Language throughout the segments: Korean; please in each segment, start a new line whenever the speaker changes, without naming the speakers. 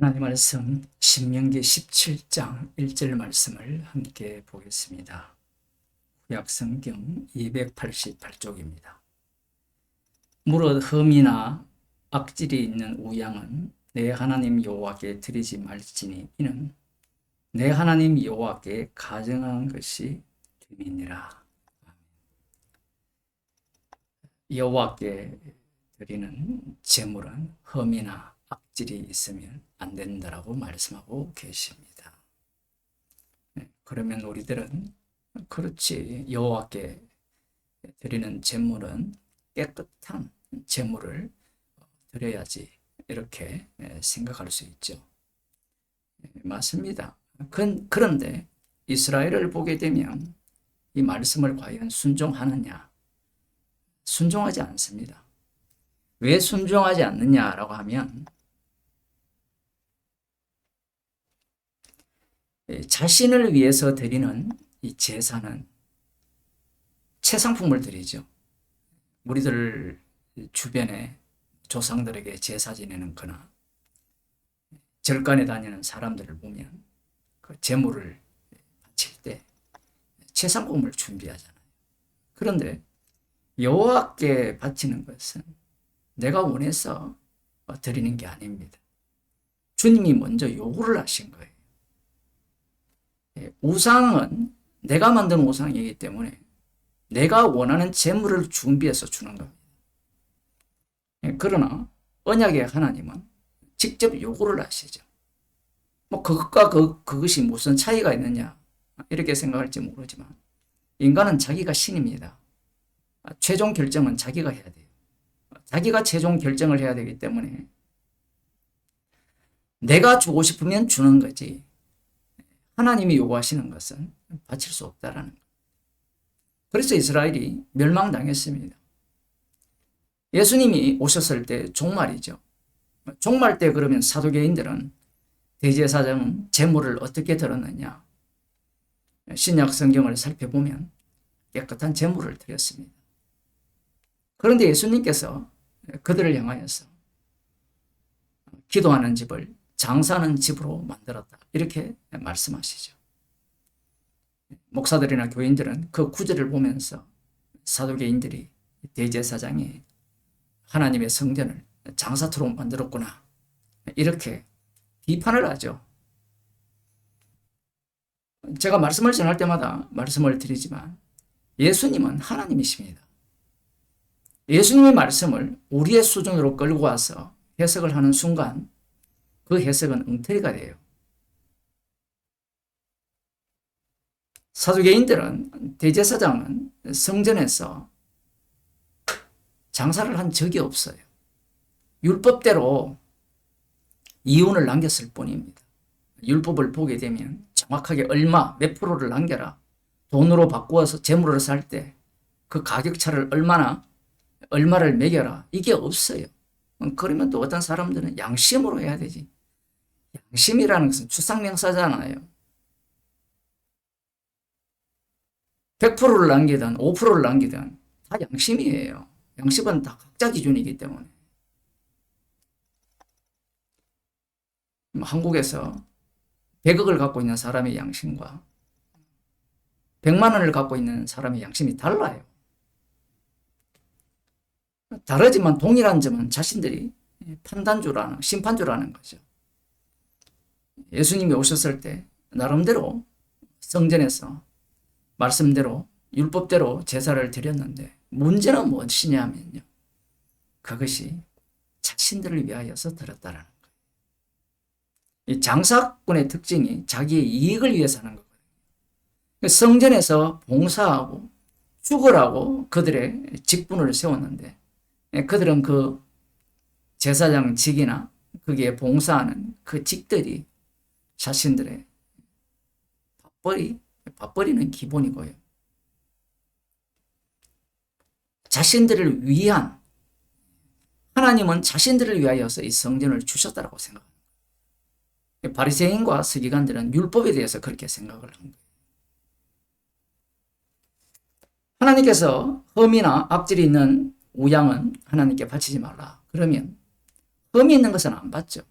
하나님 말씀 신명기 17장 1절 말씀을 함께 보겠습니다. 구약성경 288쪽입니다. 무릇 흠이나 악질이 있는 우양은 내 하나님 여호와께 드리지 말지니 이는 내 하나님 여호와께 가증한 것이 됨이니라. 여호와께 드리는 제물은 흠이나 악질이 있으면 안 된다라고 말씀하고 계십니다. 그러면 우리들은 그렇지, 여호와께 드리는 제물은 깨끗한 제물을 드려야지 이렇게 생각할 수 있죠. 맞습니다. 그런데 이스라엘을 보게 되면 이 말씀을 과연 순종하느냐? 순종하지 않습니다. 왜 순종하지 않느냐라고 하면 자신을 위해서 드리는 이 제사는 채상품을 드리죠. 우리들 주변에 조상들에게 제사 지내는 거나 절간에 다니는 사람들을 보면 그 제물을 바칠 때 채상품을 준비하잖아요. 그런데 여호와께 바치는 것은 내가 원해서 드리는 게 아닙니다. 주님이 먼저 요구를 하신 거예요. 우상은 내가 만든 우상이기 때문에 내가 원하는 제물을 준비해서 주는 겁니다. 그러나 언약의 하나님은 직접 요구를 하시죠. 그것과 그것이 무슨 차이가 있느냐 이렇게 생각할지 모르지만 인간은 자기가 신입니다. 최종 결정은 자기가 해야 돼요. 자기가 최종 결정을 해야 되기 때문에 내가 주고 싶으면 주는 거지 하나님이 요구하시는 것은 바칠 수 없다라는 거예요. 그래서 이스라엘이 멸망당했습니다. 예수님이 오셨을 때 종말이죠. 종말 때 그러면 사두개인들은 대제사장은 제물을 어떻게 드렸느냐? 신약 성경을 살펴보면 깨끗한 제물을 드렸습니다. 그런데 예수님께서 그들을 향하여서 기도하는 집을 장사하는 집으로 만들었다 이렇게 말씀하시죠. 목사들이나 교인들은 그 구절을 보면서 사두개인들이 대제사장이 하나님의 성전을 장사터로 만들었구나 이렇게 비판을 하죠. 제가 말씀을 전할 때마다 말씀을 드리지만 예수님은 하나님이십니다. 예수님의 말씀을 우리의 수준으로 끌고 와서 해석을 하는 순간 그 해석은 엉터리가 돼요. 사두개인들은 대제사장은 성전에서 장사를 한 적이 없어요. 율법대로 이윤을 남겼을 뿐입니다. 율법을 보게 되면 정확하게 얼마, 몇 프로를 남겨라. 돈으로 바꾸어서 재물을 살 때 그 가격차를 얼마를 매겨라. 이게 없어요. 그러면 또 어떤 사람들은 양심으로 해야 되지. 양심이라는 것은 추상명사잖아요. 100%를 남기든 5%를 남기든 다 양심이에요. 양심은 다 각자 기준이기 때문에. 한국에서 100억을 갖고 있는 사람의 양심과 100만 원을 갖고 있는 사람의 양심이 달라요. 다르지만 동일한 점은 자신들이 판단주라는, 심판주라는 거죠. 예수님이 오셨을 때 나름대로 성전에서 말씀대로 율법대로 제사를 드렸는데 문제는 무엇이냐면요. 그것이 자신들을 위하여서 드렸다는 거예요. 이 장사꾼의 특징이 자기의 이익을 위해서 하는 거거든요. 성전에서 봉사하고 죽으라고 그들의 직분을 세웠는데 그들은 그 제사장 직이나 거기에 봉사하는 그 직들이 자신들의 밥벌이는 기본이고요. 자신들을 위한, 하나님은 자신들을 위하여서 이 성전을 주셨다고 생각합니다. 바리새인과 서기관들은 율법에 대해서 그렇게 생각을 한 거예요. 하나님께서 흠이나 악질이 있는 우양은 하나님께 바치지 말라. 그러면 흠이 있는 것은 안 받죠.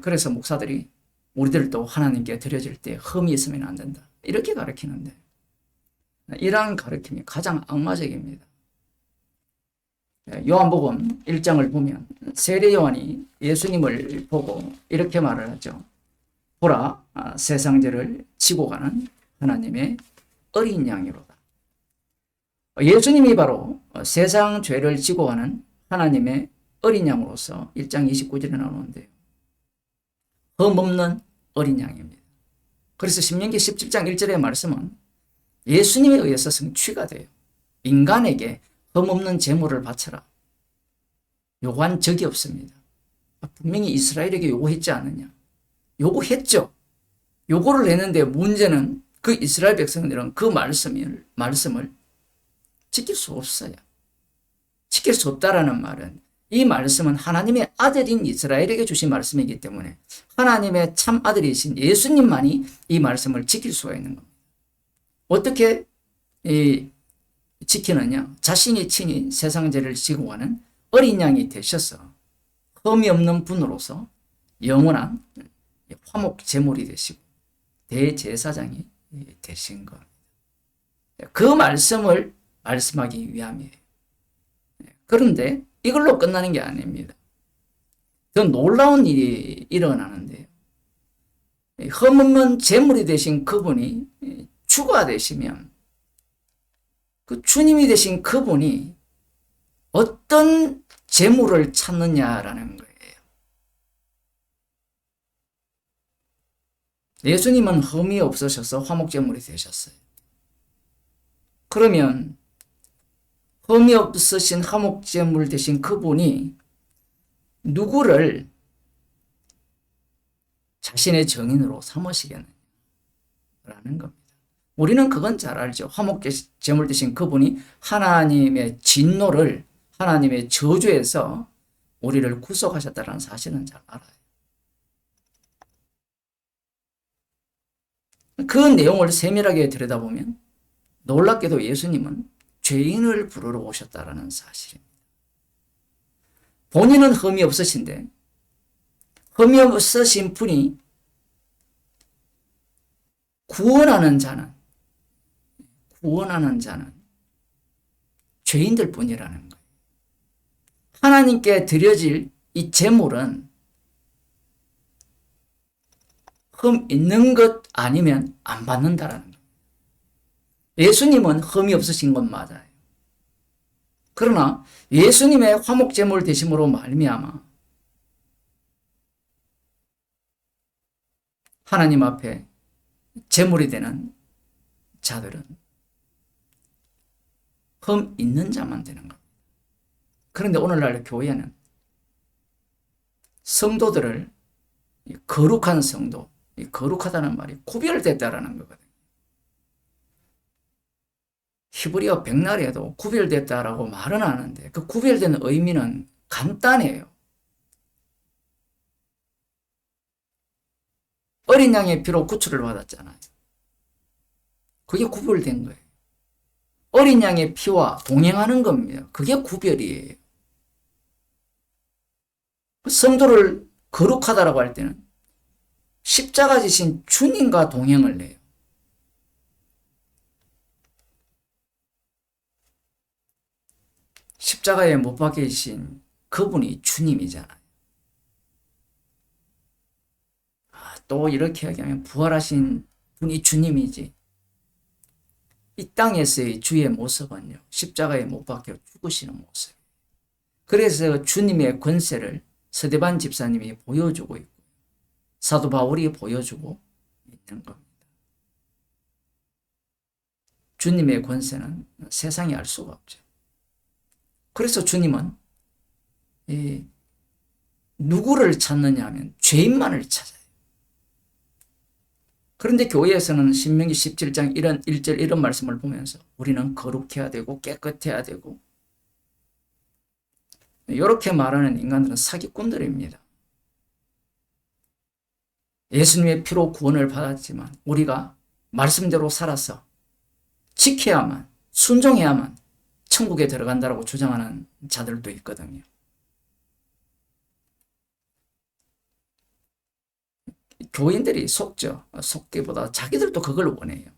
그래서 목사들이 우리들도 하나님께 드려질 때 흠이 있으면 안 된다, 이렇게 가르치는데, 이러한 가르침이 가장 악마적입니다. 요한복음 1장을 보면 세례 요한이 예수님을 보고 이렇게 말을 하죠. 보라, 세상 죄를 지고 가는 하나님의 어린 양이로다. 예수님이 바로 세상 죄를 지고 가는 하나님의 어린 양으로서 1장 29절에 나오는데요. 흠없는 어린 양입니다. 그래서 신명기 17장 1절의 말씀은 예수님에 의해서 성취가 돼요. 인간에게 흠없는 제물을 바쳐라, 요구한 적이 없습니다. 분명히 이스라엘에게 요구했지 않느냐? 요구했죠. 요구를 했는데 문제는 그 이스라엘 백성들은 그 말씀을 지킬 수 없어요. 지킬 수 없다라는 말은, 이 말씀은 하나님의 아들인 이스라엘에게 주신 말씀이기 때문에 하나님의 참 아들이신 예수님만이 이 말씀을 지킬 수가 있는 겁니다. 어떻게 지키느냐? 자신이 친히 세상 죄를 지고 가는 어린 양이 되셔서 흠이 없는 분으로서 영원한 화목 제물이 되시고 대제사장이 되신 겁니다. 그 말씀을 말씀하기 위함이에요. 그런데 이걸로 끝나는 게 아닙니다. 더 놀라운 일이 일어나는데요. 흠없는 제물이 되신 그분이 주가 되시면 그 주님이 되신 그분이 어떤 제물을 찾느냐라는 거예요. 예수님은 흠이 없으셔서 화목제물이 되셨어요. 그러면 흠이 없으신 화목제물 되신 그분이 누구를 자신의 정인으로 삼으시겠느냐라는 겁니다. 우리는 그건 잘 알죠. 화목제물 되신 그분이 하나님의 진노를, 하나님의 저주에서 우리를 구속하셨다는 사실은 잘 알아요. 그 내용을 세밀하게 들여다보면 놀랍게도 예수님은 죄인을 부르러 오셨다는 사실입니다. 본인은 흠이 없으신데 흠이 없으신 분이 구원하는 자는 죄인들 뿐이라는 거예요. 하나님께 드려질 이 제물은 흠 있는 것 아니면 안 받는다라는 거예요. 예수님은 흠이 없으신 건 맞아요. 그러나 예수님의 화목제물 되심으로 말미암아 하나님 앞에 제물이 되는 자들은 흠 있는 자만 되는 겁니다. 그런데 오늘날 교회는 성도들을 거룩한 성도, 거룩하다는 말이 구별됐다라는 거거든요. 히브리어 백날에도 구별됐다라고 말은 하는데 그 구별된 의미는 간단해요. 어린 양의 피로 구출을 받았잖아요. 그게 구별된 거예요. 어린 양의 피와 동행하는 겁니다. 그게 구별이에요. 성도를 거룩하다라고 할 때는 십자가 지신 주님과 동행을 해요. 십자가에 못 박히신 그분이 주님이잖아요. 또 이렇게 얘기하면 부활하신 분이 주님이지. 이 땅에서의 주의 모습은요, 십자가에 못 박혀 죽으시는 모습. 그래서 주님의 권세를 스데반 집사님이 보여주고 있고 사도 바울이 보여주고 있는 겁니다. 주님의 권세는 세상이 알 수가 없죠. 그래서 주님은 누구를 찾느냐 하면 죄인만을 찾아요. 그런데 교회에서는 신명기 17장 이런 1절 이런 말씀을 보면서 우리는 거룩해야 되고 깨끗해야 되고 이렇게 말하는 인간들은 사기꾼들입니다. 예수님의 피로 구원을 받았지만 우리가 말씀대로 살아서 지켜야만, 순종해야만 천국에 들어간다고 주장하는 자들도 있거든요. 교인들이 속죠. 속기보다 자기들도 그걸 원해요.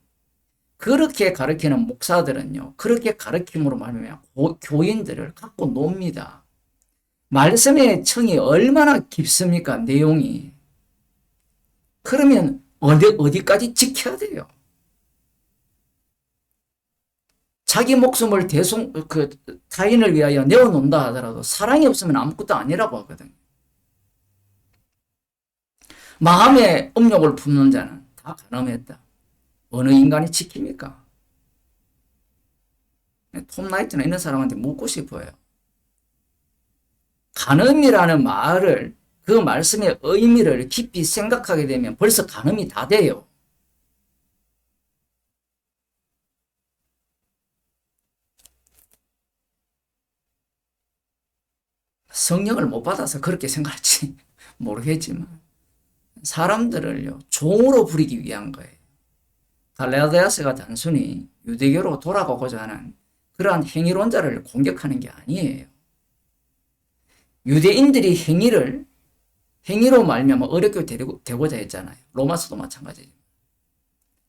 그렇게 가르치는 목사들은요, 그렇게 가르침으로 말하면 교인들을 갖고 놉니다. 말씀의 청이 얼마나 깊습니까? 내용이. 그러면 어디까지 지켜야 돼요? 자기 목숨을 타인을 위하여 내어놓는다 하더라도 사랑이 없으면 아무것도 아니라고 하거든요. 마음의 음욕을 품는 자는 다 간음했다. 어느 인간이 지킵니까? 톰 나이트나 이런 사람한테 묻고 싶어요. 간음이라는 말을, 그 말씀의 의미를 깊이 생각하게 되면 벌써 간음이 다 돼요. 성령을 못 받아서 그렇게 생각할지 모르겠지만 사람들을요, 종으로 부리기 위한 거예요. 갈라디아서가 단순히 유대교로 돌아가고자 하는 그러한 행위론자를 공격하는 게 아니에요. 유대인들이 행위로 말미암아 어렵게 되고자 했잖아요. 로마서도 마찬가지예요.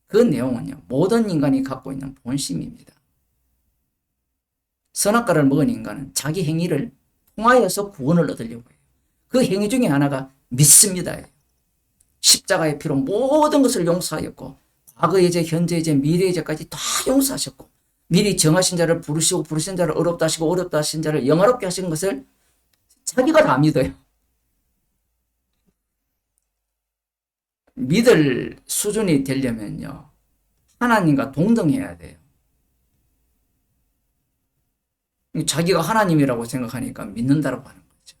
그 내용은요, 모든 인간이 갖고 있는 본심입니다. 선악과를 먹은 인간은 자기 행위를 통하여서 구원을 얻으려고 해요. 그 행위 중에 하나가 믿습니다. 십자가의 피로 모든 것을 용서하였고, 과거의 죄, 현재의 죄, 미래의 죄까지 다 용서하셨고, 미리 정하신 자를 부르시고 부르신 자를 어렵다 하시고 어렵다 하신 자를 영화롭게 하신 것을 자기가 다 믿어요. 믿을 수준이 되려면요, 하나님과 동등해야 돼요. 자기가 하나님이라고 생각하니까 믿는다라고 하는 거죠.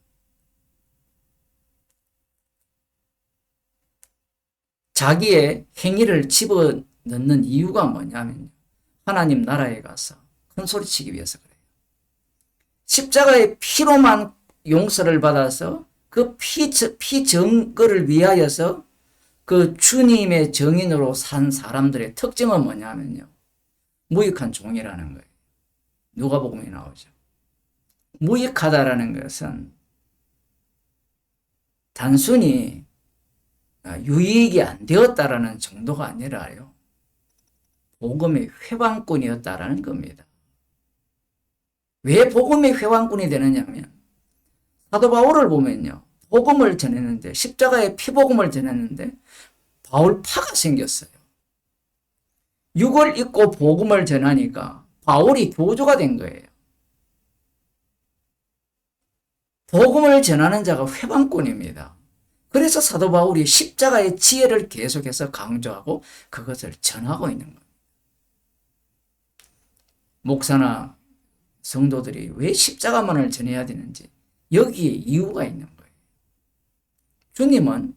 자기의 행위를 집어넣는 이유가 뭐냐면 하나님 나라에 가서 큰 소리치기 위해서 그래요. 십자가의 피로만 용서를 받아서 그 피 증거를 위하여서 그 주님의 정인으로 산 사람들의 특징은 뭐냐면요, 무익한 종이라는 거예요. 누가복음에 나오죠. 무익하다라는 것은 단순히 유익이 안 되었다라는 정도가 아니라요, 복음의 회방꾼이었다라는 겁니다. 왜 복음의 회방꾼이 되느냐면 사도 바울을 보면요, 복음을 전했는데, 십자가의 피복음을 전했는데 바울파가 생겼어요. 육을 입고 복음을 전하니까 바울이 교주가 된 거예요. 복음을 전하는 자가 회방꾼입니다. 그래서 사도 바울이 십자가의 지혜를 계속해서 강조하고 그것을 전하고 있는 겁니다. 목사나 성도들이 왜 십자가만을 전해야 되는지 여기에 이유가 있는 거예요. 주님은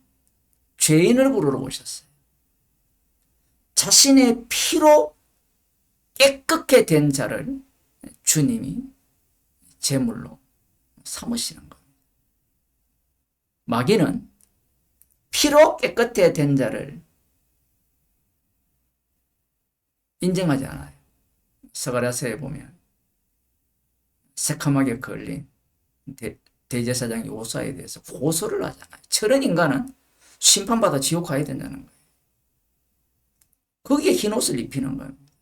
죄인을 부르러 오셨어요. 자신의 피로 깨끗게 된 자를 주님이 제물로 삼으시는 겁니다. 마귀는 피로 깨끗게 된 자를 인정하지 않아요. 스가랴서에 보면 새카맣게 걸린 대제사장 요사에 대해서 고소를 하잖아요. 저런 인간은 심판받아 지옥 가야 된다는 거예요. 거기에 흰옷을 입히는 겁니다.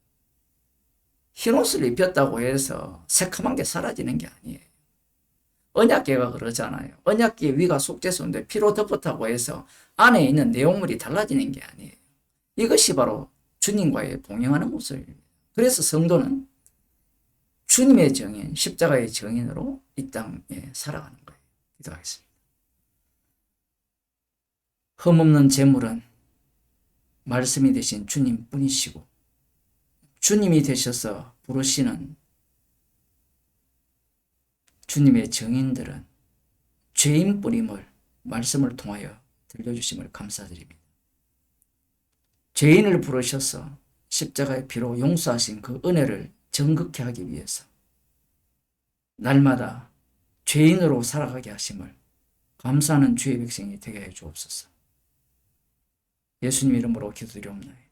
흰옷을 입혔다고 해서 새카만 게 사라지는 게 아니에요. 언약궤가 그러잖아요. 언약궤 위가 속죄소인데 피로 덮었다고 해서 안에 있는 내용물이 달라지는 게 아니에요. 이것이 바로 주님과의 동행하는 모습입니다. 그래서 성도는 주님의 정인, 십자가의 정인으로 이 땅에 살아가는 거예요. 기도하겠습니다. 흠없는 제물은 말씀이 되신 주님 뿐이시고, 주님이 되셔서 부르시는 주님의 정인들은 죄인뿐임을 말씀을 통하여 들려주심을 감사드립니다. 죄인을 부르셔서 십자가의 피로 용서하신 그 은혜를 정극케 하기 위해서 날마다 죄인으로 살아가게 하심을 감사하는 주의 백성이 되게 해 주옵소서. 예수님 이름으로 기도드리옵나이다.